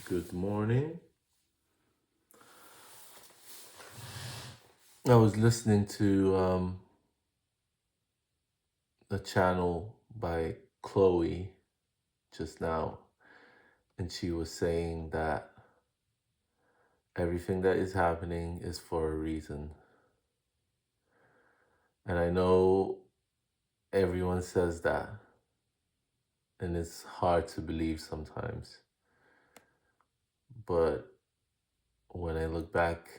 Good morning. I was listening to a channel by Chloe just now, and she was saying that everything that is happening is for a reason. And I know everyone says that, and it's hard to believe sometimes. But when I look back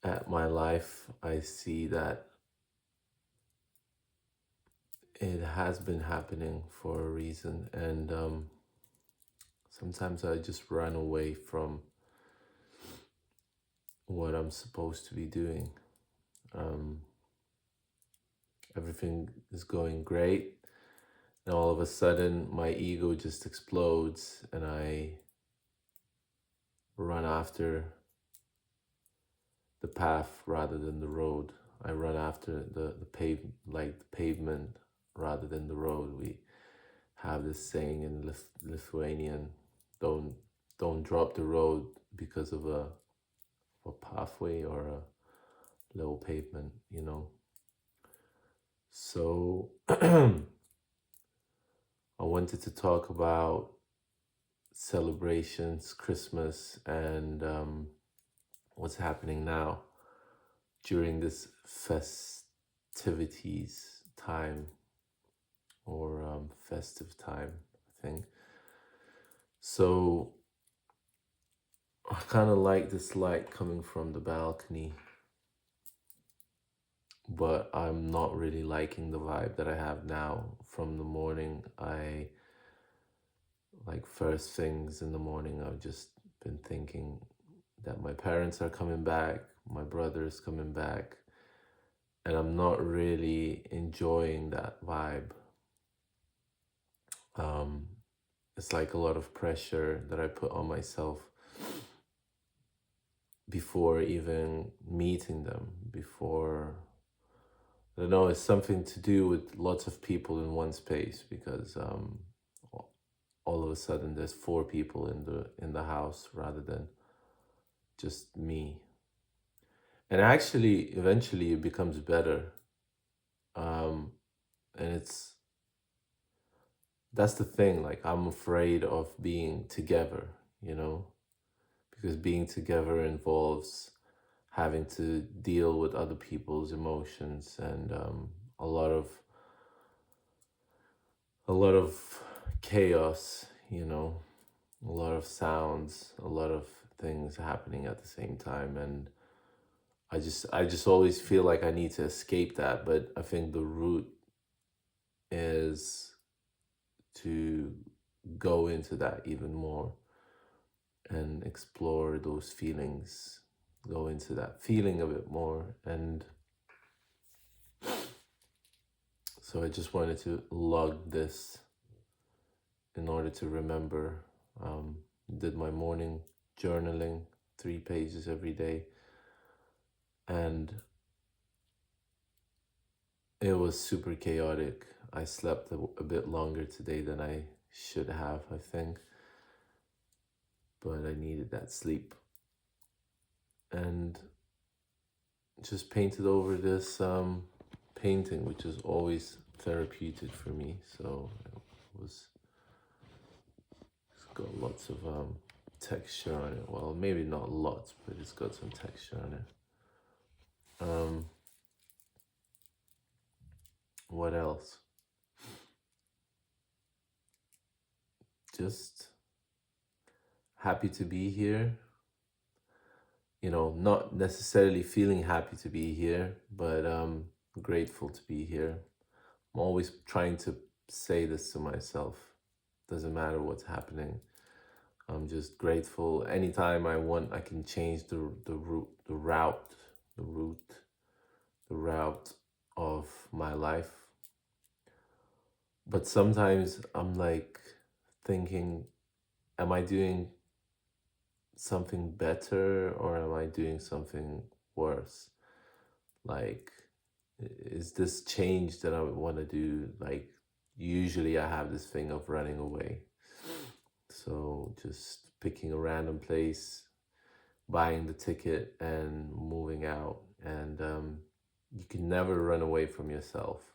at my life, I see that it has been happening for a reason. And sometimes I just run away from what I'm supposed to be doing. Um, Everything is going great, and all of a sudden, my ego just explodes, and I run after the path rather than the road. I run after the pavement rather than the road. We have this saying in Lithuanian: "Don't don't drop the road because of a pathway or a little pavement." So I wanted to talk about celebrations, Christmas, and what's happening now during this festivities time or festive time, I think. So I kind of like this light coming from the balcony, but I'm not really liking the vibe that I have now from the morning. First things in the morning, I've just been thinking that my parents are coming back, my brother is coming back, and I'm not really enjoying that vibe. Um, it's like a lot of pressure that I put on myself before even meeting them, before, I don't know, it's something to do with lots of people in one space because all of a sudden there's four people in the house rather than just me. And actually, eventually it becomes better. Um, and that's the thing, like I'm afraid of being together, you know, because being together involves having to deal with other people's emotions and a lot of a lot of chaos, a lot of sounds, a lot of things happening at the same time, and I just always feel like I need to escape that, but I think the root is to go into that even more and explore those feelings, go into that feeling a bit more. And so I just wanted to log this in order to remember. Um, did my morning journaling, 3 pages every day, and it was super chaotic. I slept a bit longer today than I should have, I think, but I needed that sleep. And just painted over this painting, which is always therapeutic for me. So it's got lots of texture on it. Well, maybe not lots, but it's got some texture on it. What else? Just happy to be here. Not necessarily feeling happy to be here, but grateful to be here. I'm always trying to say this to myself. Doesn't matter what's happening. I'm just grateful. Anytime I want, I can change the route, the route of my life. But sometimes I'm like thinking, am I doing something better or am I doing something worse? Like, is this change that I want to do? Like, usually I have this thing of running away. just picking a random place, buying the ticket, and moving out. And you can never run away from yourself.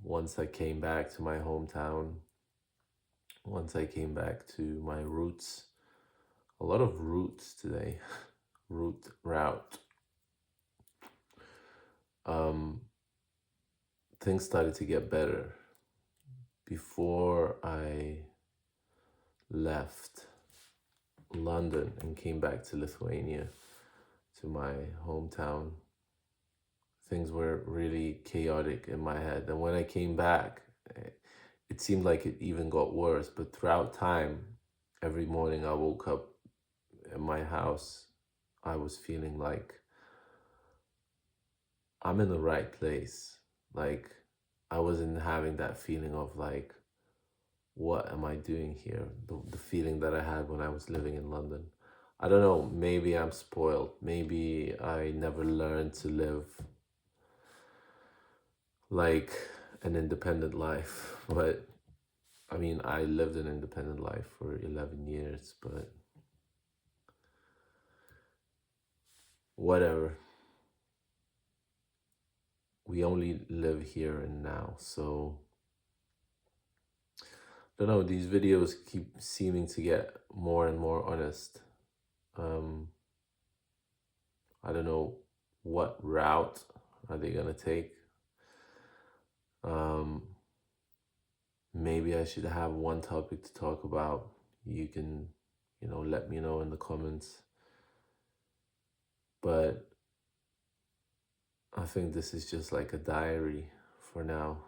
Once I came back to my hometown, once I came back to my roots, a lot of roots today, route. Um, Things started to get better. Before I left London and came back to Lithuania, to my hometown, things were really chaotic in my head. And when I came back, it seemed like it even got worse. But throughout time, every morning I woke up in my house, I was feeling like I'm in the right place. Like, I wasn't having that feeling of like, what am I doing here? The feeling that I had when I was living in London. I don't know, maybe I'm spoiled. Maybe I never learned to live like an independent life. But I mean, I lived an independent life for 11 years, but whatever. We only live here and now. So, I don't know, these videos keep seeming to get more and more honest. Um, I don't know what route are they gonna take. Um, Maybe I should have one topic to talk about. You can, let me know in the comments. But I think this is just like a diary for now.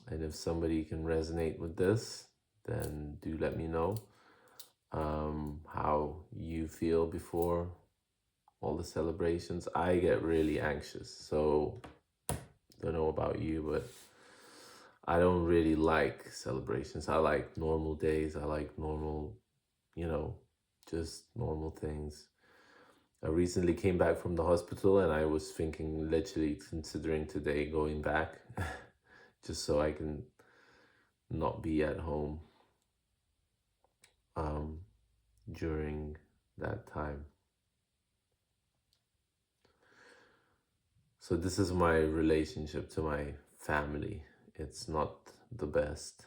And if somebody can resonate with this, then do let me know how you feel before all the celebrations. I get really anxious, so don't know about you, but I don't really like celebrations. I like normal days. I like normal, just normal things. I recently came back from the hospital and I was thinking, literally considering today going back just so I can not be at home during that time. So this is my relationship to my family. It's not the best.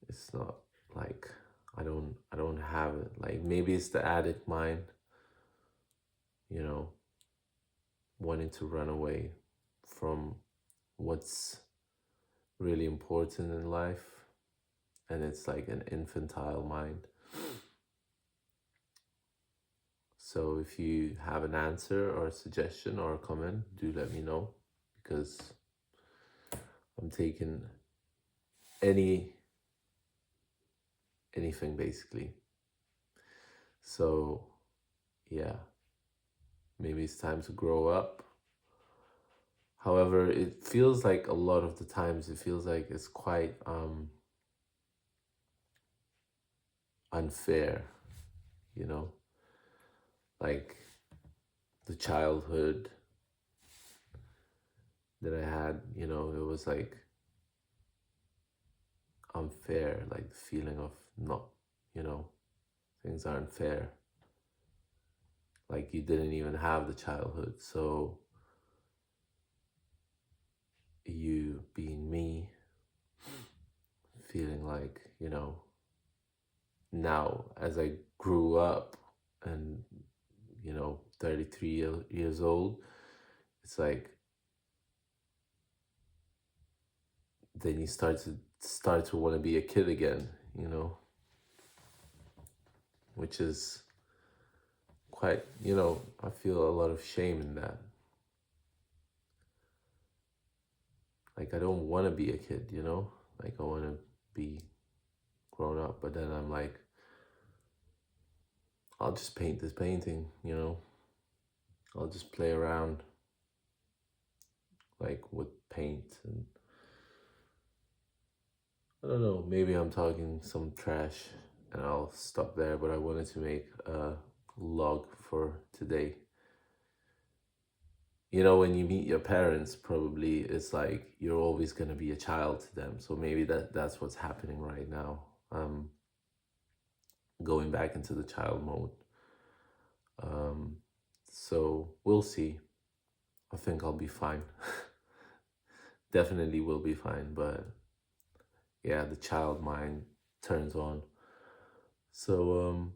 It's not like I don't have it. Like, maybe it's the addict mind, you know, wanting to run away from what's really important in life, and it's like an infantile mind. So if you have an answer or a suggestion or a comment, do let me know, because I'm taking anything basically. So yeah, maybe it's time to grow up. However, it feels like a lot of the times it feels like it's quite unfair, you know? Like, the childhood that I had, it was like unfair, like the feeling of not, you know, things aren't fair. Like, you didn't even have the childhood, so you being me, feeling like, now as I grew up and, 33 years old, it's like, then you start to want to be a kid again, which is quite, I feel a lot of shame in that. Like, I don't want to be a kid, like, I want to be grown up, but then I'm like, I'll just paint this painting, I'll just play around like with paint, and I don't know, maybe I'm talking some trash and I'll stop there, but I wanted to make a log for today. you know, when you meet your parents, probably it's like you're always going to be a child to them. So maybe that's what's happening right now. Going back into the child mode. Um, so we'll see. I think I'll be fine. Definitely will be fine, but yeah, the child mind turns on. So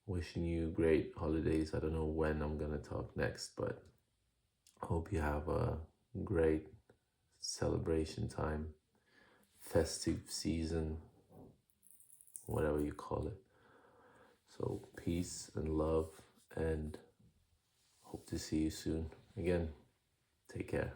wishing you great holidays. I don't know when I'm gonna talk next, but hope you have a great celebration time, festive season, whatever you call it. So peace and love, and hope to see you soon. Again, take care.